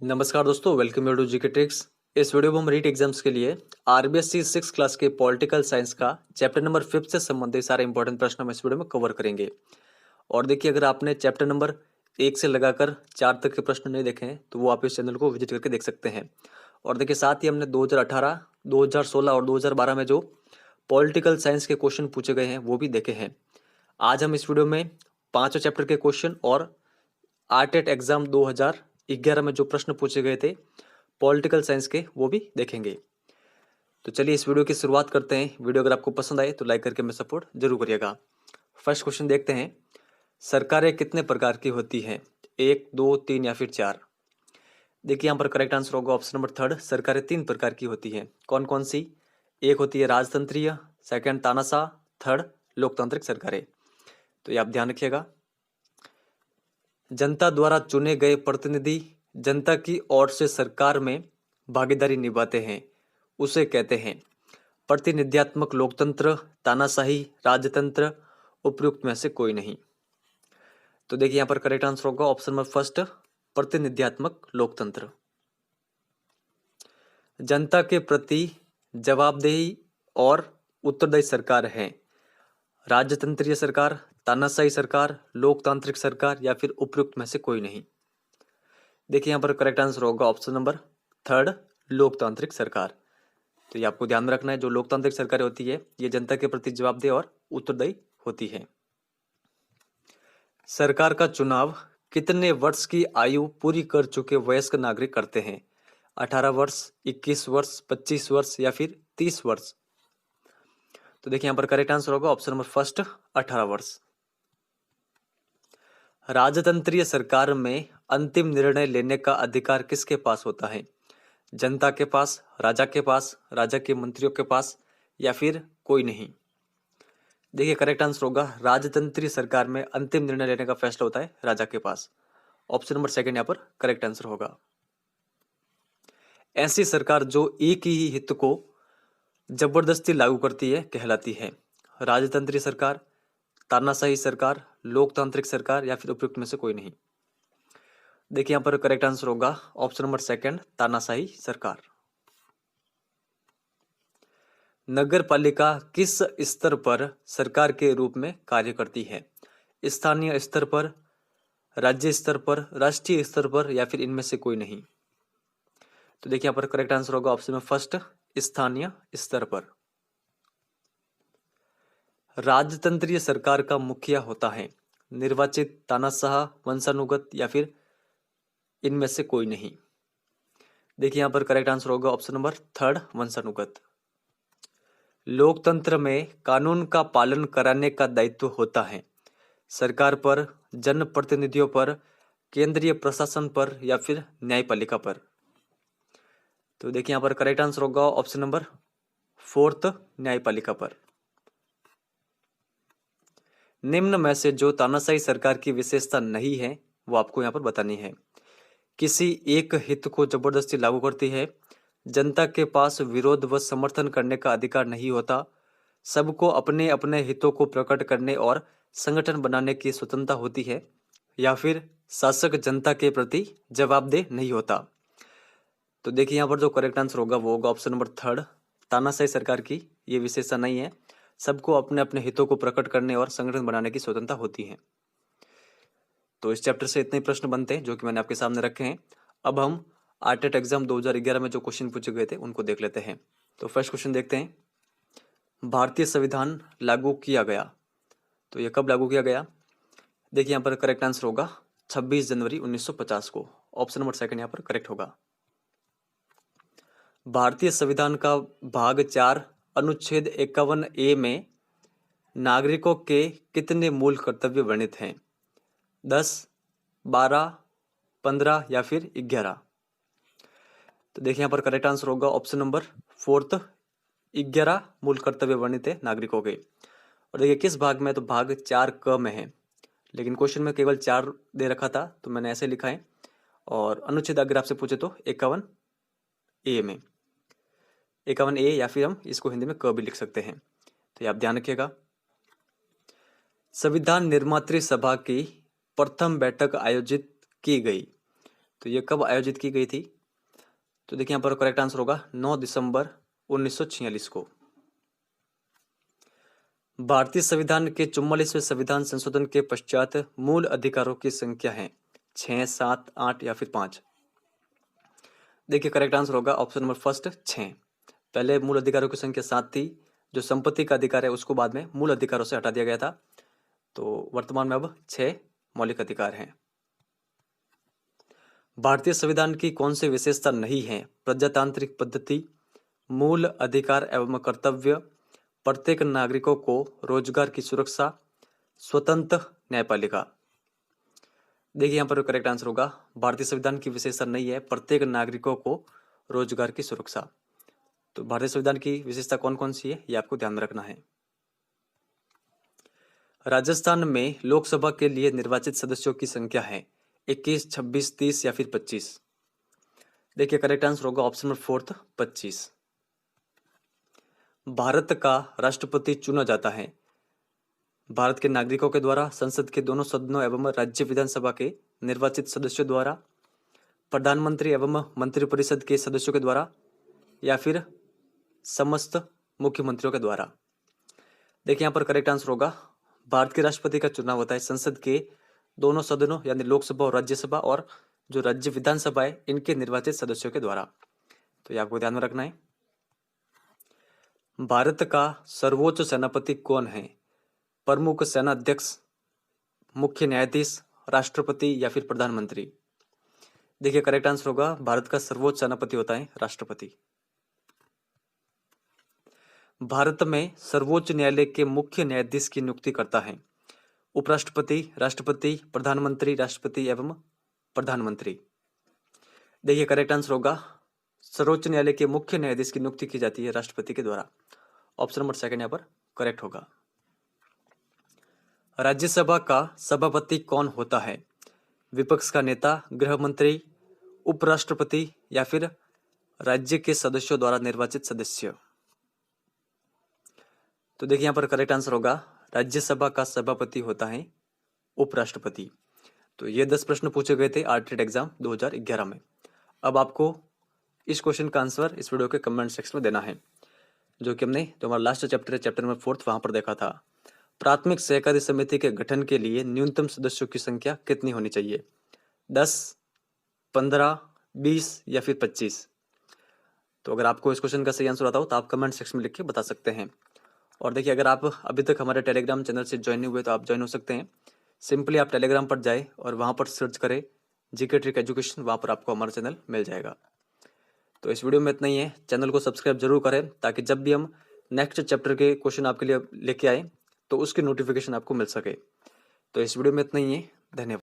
नमस्कार दोस्तों, welcome you to GK tricks. इस वीडियो में हम रीट एग्जाम्स के लिए आरबीएससी 6 क्लास के पॉलिटिकल साइंस का चैप्टर नंबर 5 से संबंधित सारे इंपॉर्टेंट प्रश्न हम इस वीडियो में कवर करेंगे। और देखिए, अगर आपने चैप्टर नंबर 1 से लगाकर 4 तक के प्रश्न नहीं देखे हैं तो वो आप इस चैनल को विजिट करके देख सकते हैं। और देखिए, साथ ही हमने 2018, 2016 और 2012 में जो पॉलिटिकल साइंस के क्वेश्चन पूछे गए हैं वो भी देखे हैं। आज हम इस वीडियो में पांचों चैप्टर के क्वेश्चन और आरटेट एग्जाम 2011 में जो प्रश्न पूछे गए थे पॉलिटिकल साइंस के वो भी देखेंगे। तो चलिए इस वीडियो की शुरुआत करते हैं। वीडियो अगर आपको पसंद आए तो लाइक करके हमें सपोर्ट जरूर करिएगा। फर्स्ट क्वेश्चन देखते हैं, सरकारें कितने प्रकार की होती हैं? 1, 2, 3 या फिर 4? देखिए, यहाँ पर करेक्ट आंसर होगा ऑप्शन नंबर थर्ड, सरकारें 3 प्रकार की होती हैं। कौन कौन सी? एक होती है राजतंत्रीय, सेकंड तानाशाह, थर्ड लोकतांत्रिक सरकारें। तो ये आप ध्यान रखिएगा। जनता द्वारा चुने गए प्रतिनिधि जनता की ओर से सरकार में भागीदारी निभाते हैं, उसे कहते हैं प्रतिनिध्यात्मक लोकतंत्र, तानाशाही, राजतंत्र, उपयुक्त में से कोई नहीं। तो देखिए, यहां पर करेक्ट आंसर होगा ऑप्शन नंबर फर्स्ट, प्रतिनिध्यात्मक लोकतंत्र। जनता के प्रति जवाबदेही और उत्तरदायी सरकार है राजतंत्रीय सरकार, तानाशाही सरकार, लोकतांत्रिक सरकार या फिर उपयुक्त में से कोई नहीं। देखिए, यहाँ पर करेक्ट आंसर होगा ऑप्शन नंबर थर्ड, लोकतांत्रिक सरकार। तो ये आपको ध्यान में रखना है, जो लोकतांत्रिक सरकार होती है ये जनता के प्रति जवाबदेह और उत्तरदायी होती है। सरकार का चुनाव कितने वर्ष की आयु पूरी कर चुके वयस्क नागरिक करते हैं? 18 वर्ष, 21 वर्ष, 25 वर्ष या फिर 30 वर्ष? तो देखिए, यहाँ पर करेक्ट आंसर होगा ऑप्शन नंबर फर्स्ट, 18 वर्ष। राजतंत्रीय सरकार में अंतिम निर्णय लेने का अधिकार किसके पास होता है? जनता के पास, राजा के पास, राजा के मंत्रियों के पास या फिर कोई नहीं? देखिए, करेक्ट आंसर होगा राजतंत्रीय सरकार में अंतिम निर्णय लेने का फैसला होता है राजा के पास। ऑप्शन नंबर सेकंड यहाँ पर करेक्ट आंसर होगा। ऐसी सरकार जो एक ही हित को जबरदस्ती लागू करती है कहलाती है राजतंत्रीय सरकार, तानाशाही सरकार, लोकतांत्रिक सरकार या फिर उपयुक्त में से कोई नहीं। देखिए, यहाँ पर करेक्ट आंसर होगा ऑप्शन नंबर सेकंड, तानाशाही सरकार। नगर पालिका किस स्तर पर सरकार के रूप में कार्य करती है? स्थानीय स्तर पर, राज्य स्तर पर, राष्ट्रीय स्तर पर या फिर इनमें से कोई नहीं? तो देखिए, यहाँ पर करेक्ट आंसर होगा ऑप्शन में फर्स्ट, स्थानीय स्तर पर। राजतंत्रीय सरकार का मुखिया होता है निर्वाचित, तानाशाह, वंशानुगत या फिर इनमें से कोई नहीं? देखिए, यहाँ पर करेक्ट आंसर होगा ऑप्शन नंबर थर्ड, वंशानुगत। लोकतंत्र में कानून का पालन कराने का दायित्व होता है सरकार पर, जनप्रतिनिधियों पर, केंद्रीय प्रशासन पर या फिर न्यायपालिका पर? तो देखिए, यहाँ पर करेक्ट आंसर होगा ऑप्शन नंबर फोर्थ, न्यायपालिका पर। निम्न में से जो तानाशाही सरकार की विशेषता नहीं है वो आपको यहाँ पर बतानी है। किसी एक हित को जबरदस्ती लागू करती है, जनता के पास विरोध व समर्थन करने का अधिकार नहीं होता, सबको अपने अपने हितों को प्रकट करने और संगठन बनाने की स्वतंत्रता होती है, या फिर शासक जनता के प्रति जवाबदेह नहीं होता? तो देखिए, यहाँ पर जो करेक्ट आंसर होगा वो होगा ऑप्शन नंबर थर्ड, तानाशाही सरकार की ये विशेषता नहीं है, सबको अपने अपने हितों को प्रकट करने और संगठन बनाने की स्वतंत्रता होती है। तो इस चैप्टर से इतने प्रश्न बनते हैं जो कि मैंने आपके सामने रखे हैं। अब हम आरटेट एग्जाम 2011 में जो क्वेश्चन पूछे गए थे उनको देख लेते हैं। तो फर्स्ट क्वेश्चन देखते हैं, भारतीय संविधान लागू किया गया, तो ये कब लागू किया गया? देखिए, यहाँ पर करेक्ट आंसर होगा 26 जनवरी 1950 को। ऑप्शन नंबर सेकंड यहाँ पर करेक्ट होगा। भारतीय संविधान का भाग 4 अनुच्छेद 51A में नागरिकों के कितने मूल कर्तव्य वर्णित हैं? 10, 12, 15 या फिर 11? तो देखिए, यहाँ पर करेक्ट आंसर होगा ऑप्शन नंबर फोर्थ, 11 मूल कर्तव्य वर्णित है नागरिकों के। और देखिए किस भाग में, तो भाग 4 क में है, लेकिन क्वेश्चन में केवल 4 दे रखा था तो मैंने ऐसे लिखा है। और अनुच्छेद अगर आपसे पूछे तो 51A में, 51A या फिर हम इसको हिंदी में क भी लिख सकते हैं। तो ये आप ध्यान रखिएगा। संविधान निर्मात्री सभा की प्रथम बैठक आयोजित की गई, तो ये कब आयोजित की गई थी? तो देखिए यहाँ पर करेक्ट आंसर होगा 9 दिसंबर 1946 को। भारतीय संविधान के 44वें संविधान संशोधन के पश्चात मूल अधिकारों की संख्या है 6, 7, 8 या फिर 5? देखिए करेक्ट आंसर होगा ऑप्शन नंबर फर्स्ट 6। पहले मूल अधिकारों की संख्या 7 थी। जो संपत्ति का अधिकार है उसको बाद में मूल अधिकारों से हटा दिया गया था। तो वर्तमान में अब 6 मौलिक अधिकार हैं। भारतीय संविधान की कौन सी विशेषता नहीं है? प्रजातांत्रिक पद्धति, मूल अधिकार एवं कर्तव्य, प्रत्येक नागरिकों को रोजगार की सुरक्षा, स्वतंत्र न्यायपालिका? देखिए यहाँ पर करेक्ट आंसर होगा भारतीय संविधान की विशेषता नहीं है प्रत्येक नागरिकों को रोजगार की सुरक्षा। तो भारतीय संविधान की विशेषता कौन कौन सी है ये आपको ध्यान में रखना है। राजस्थान में लोकसभा के लिए निर्वाचित सदस्यों की संख्या है 21, 26, 30 या फिर 25? देखिए करेक्ट आंसर होगा ऑप्शन नंबर फोर्थ 25। भारत का राष्ट्रपति चुना जाता है भारत के नागरिकों के द्वारा, संसद के दोनों सदनों एवं राज्य विधानसभा के निर्वाचित सदस्यों द्वारा, प्रधानमंत्री एवं मंत्रिपरिषद के सदस्यों के द्वारा या फिर समस्त मुख्यमंत्रियों के द्वारा? देखिए यहाँ पर करेक्ट आंसर होगा भारत के राष्ट्रपति का चुनाव होता है संसद के दोनों सदनों यानी लोकसभा और राज्यसभा और जो राज्य विधानसभा है इनके निर्वाचित सदस्यों के द्वारा। तो ये आपको ध्यान में रखना है। भारत का सर्वोच्च सेनापति कौन है? प्रमुख सेनाध्यक्ष, मुख्य न्यायाधीश, राष्ट्रपति या फिर प्रधानमंत्री? देखिए करेक्ट आंसर होगा भारत का सर्वोच्च सेनापति होता है राष्ट्रपति। भारत में सर्वोच्च न्यायालय के मुख्य न्यायाधीश की नियुक्ति करता है उपराष्ट्रपति, राष्ट्रपति, प्रधानमंत्री, राष्ट्रपति एवं प्रधानमंत्री? देखिए करेक्ट आंसर होगा सर्वोच्च न्यायालय के मुख्य न्यायाधीश की नियुक्ति की जाती है राष्ट्रपति के द्वारा। ऑप्शन नंबर सेकंड यहाँ पर करेक्ट होगा। राज्यसभा का सभापति कौन होता है? विपक्ष का नेता, गृह मंत्री, उपराष्ट्रपति या फिर राज्य के सदस्यों द्वारा निर्वाचित सदस्य? तो देखिए यहाँ पर करेक्ट आंसर होगा राज्यसभा का सभापति होता है उपराष्ट्रपति। तो ये 10 प्रश्न पूछे गए थे आर्टेड एग्जाम 2011 में। अब आपको इस क्वेश्चन का आंसर इस वीडियो के कमेंट सेक्शन में देना है, जो कि हमने जो हमारा लास्ट चैप्टर है चैप्टर नंबर 4 वहां पर देखा था। प्राथमिक सहकारी समिति के गठन के लिए न्यूनतम सदस्यों की संख्या कितनी होनी चाहिए? 10, 15, 20 या फिर 25? तो अगर आपको इस क्वेश्चन का सही आंसर आता हो तो आप कमेंट सेक्शन में लिख के बता सकते हैं। और देखिए अगर आप अभी तक हमारे टेलीग्राम चैनल से ज्वाइन नहीं हुए तो आप ज्वाइन हो सकते हैं। सिंपली आप टेलीग्राम पर जाए और वहाँ पर सर्च करें जीके ट्रिक एजुकेशन, वहाँ पर आपको हमारा चैनल मिल जाएगा। तो इस वीडियो में इतना ही है। चैनल को सब्सक्राइब जरूर करें ताकि जब भी हम नेक्स्ट चैप्टर के क्वेश्चन आपके लिए लेके आए तो उसकी नोटिफिकेशन आपको मिल सके। तो इस वीडियो में इतना ही है। धन्यवाद।